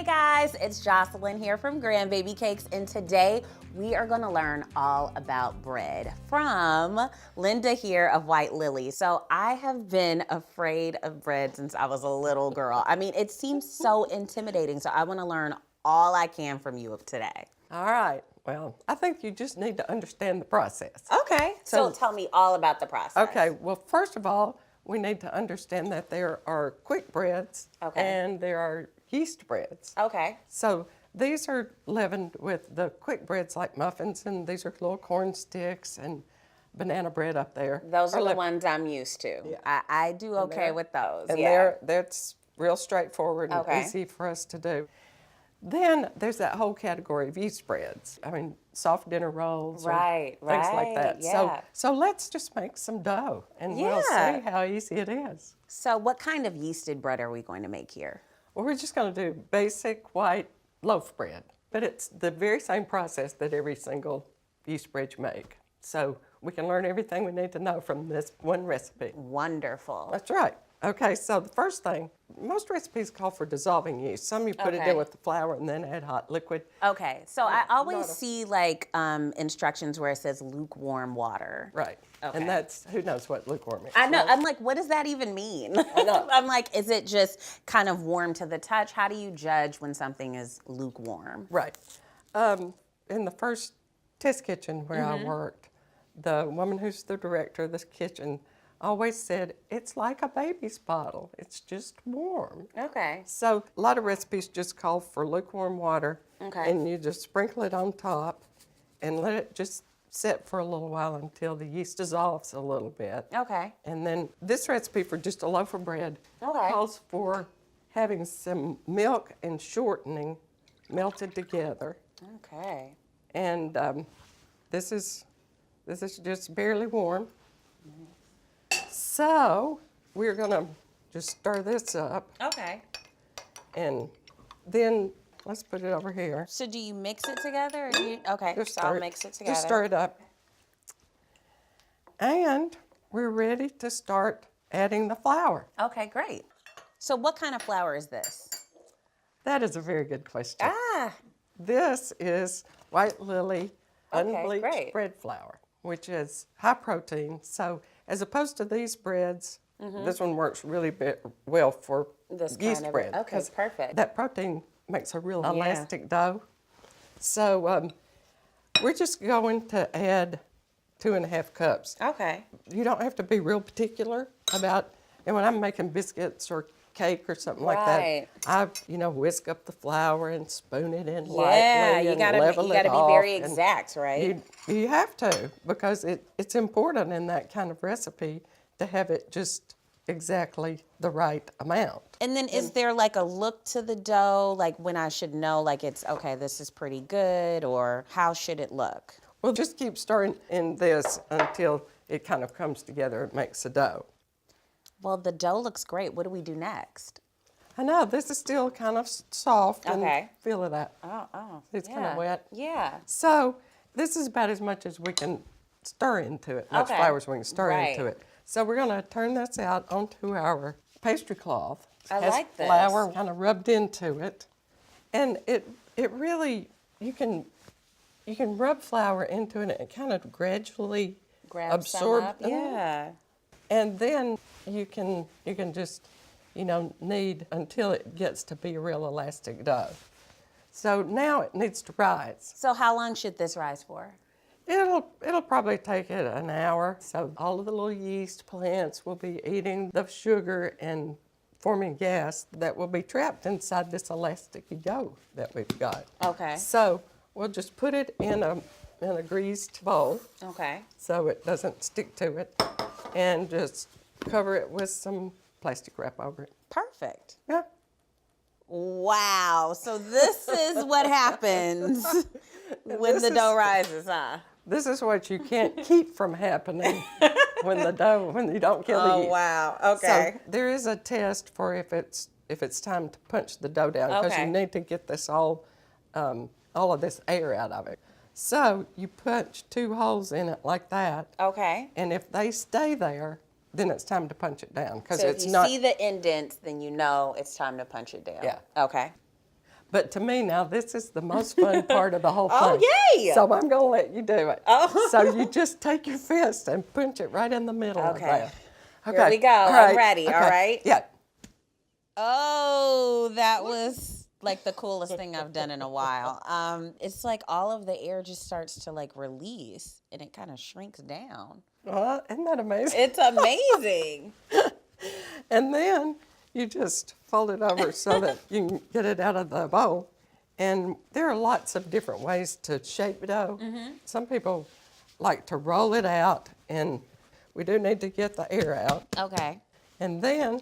guys, it's Jocelyn here from Grandbaby Cakes, and today we are gonna learn all about bread from Linda here of White Lily. So I have been afraid of bread since I was a little girl. I mean, it seems so intimidating, so I wanna learn all I can from you today. All right. Well, I think you just need to understand the process. Okay, so tell me all about the process. Okay, well, first of all, we need to understand that there are quick breads and there are yeast breads. Okay. So these are leavened with the quick breads like muffins, and these are little corn sticks and banana bread up there. Those are the ones I'm used to. Yeah. I do okay with those. And that's real straightforward and easy for us to do. Then there's that whole category of yeast breads. I mean, soft dinner rolls, things like that. Yeah. So let's just make some dough, and we'll see how easy it is. So what kind of yeasted bread are we going to make here? Well, we're just going to do basic white loaf bread, but it's the very same process that every single yeast bread you make. So we can learn everything we need to know from this one recipe. Wonderful. That's right. Okay, so the first thing, most recipes call for dissolving yeast. Some you put it in with the flour and then add hot liquid. Okay, so I always see like instructions where it says lukewarm water. Right, and that's, who knows what lukewarm is. I know, I'm like, what does that even mean? I know. I'm like, is it just kind of warm to the touch? How do you judge when something is lukewarm? Right. In the first test kitchen where I worked, the woman who's the director of this kitchen always said, it's like a baby's bottle. It's just warm. Okay. So a lot of recipes just call for lukewarm water. Okay. And you just sprinkle it on top and let it just sit for a little while until the yeast dissolves a little bit. Okay. And then this recipe for just a loaf of bread calls for having some milk and shortening melted together. Okay. And this is just barely warm. So we're gonna just stir this up. Okay. And then let's put it over here. So do you mix it together? Or do you, okay, so I'll mix it together. Just stir it up. And we're ready to start adding the flour. Okay, great. So what kind of flour is this? That is a very good question. This is White Lily unbleached bread flour, which is high protein. So as opposed to these breads, this one works really well for this yeast kind of bread. Okay, perfect. That protein makes a real elastic dough. So we're just going to add 2.5 cups. Okay. You don't have to be real particular about, and when I'm making biscuits or cake or something like that, I whisk up the flour and spoon it in lightly and level it off. You gotta be very exact, right? You have to, because it's important in that kind of recipe to have it just exactly the right amount. And then is there like a look to the dough, like when I should know like it's, okay, this is pretty good, or how should it look? Well, just keep stirring in this until it kind of comes together and makes a dough. Well, the dough looks great. What do we do next? I know, this is still kind of soft. And feel of that. Oh. It's kind of wet. Yeah. So this is about as much as we can stir into it, much flour as we can stir into it. So we're going to turn this out onto our pastry cloth. I like this. Flour kind of rubbed into it. And it really, you can rub flour into it and it kind of gradually absorb. Yeah. And then you can just, knead until it gets to be a real elastic dough. So now it needs to rise. So how long should this rise for? It'll probably take it an hour. So all of the little yeast plants will be eating the sugar and forming gas that will be trapped inside this elasticy dough that we've got. Okay. So we'll just put it in a greased bowl. Okay. So it doesn't stick to it. And just cover it with some plastic wrap over it. Perfect. Yeah. Wow. So this is what happens when the dough rises, huh? This is what you can't keep from happening when you don't kill the yeast. Oh, wow. Okay. So there is a test for if it's time to punch the dough down, because you need to get this all of this air out of it. So you punch 2 holes in it like that. Okay. And if they stay there, then it's time to punch it down, because so it's if you not. see the indents, then you know it's time to punch it down. Yeah. Okay. But to me now, this is the most fun part of the whole thing. Oh, yay! So I'm going to let you do it. Oh. So you just take your fist and punch it right in the middle of that. Okay. Here we go. Right. I'm ready. Okay. All right? Yeah. Oh, that was like the coolest thing I've done in a while. It's like all of the air just starts to like release and it kind of shrinks down. Isn't that amazing? It's amazing. And then you just fold it over so that you can get it out of the bowl. And there are lots of different ways to shape dough. Some people like to roll it out, and we do need to get the air out. Okay. And then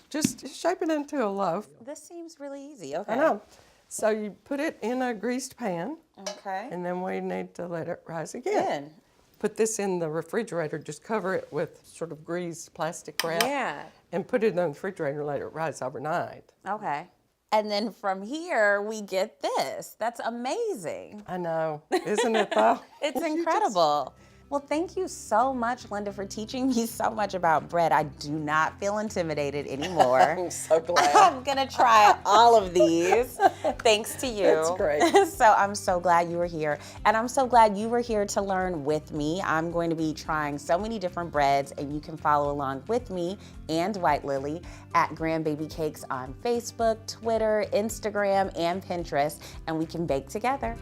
just shape it into a loaf. This seems really easy. Okay. I know. So you put it in a greased pan. Okay. And then we need to let it rise again. Put this in the refrigerator, just cover it with sort of greased plastic wrap. Yeah. And put it in the refrigerator and let it rise overnight. Okay. And then from here, we get this. That's amazing. I know. Isn't it though? It's incredible. Well, thank you so much, Linda, for teaching me so much about bread. I do not feel intimidated anymore. I'm so glad. I'm going to try all of these thanks to you. That's great. So I'm so glad you were here. And I'm so glad you were here to learn with me. I'm going to be trying so many different breads, and you can follow along with me and White Lily at Grandbaby Cakes on Facebook, Twitter, Instagram, and Pinterest, and we can bake together.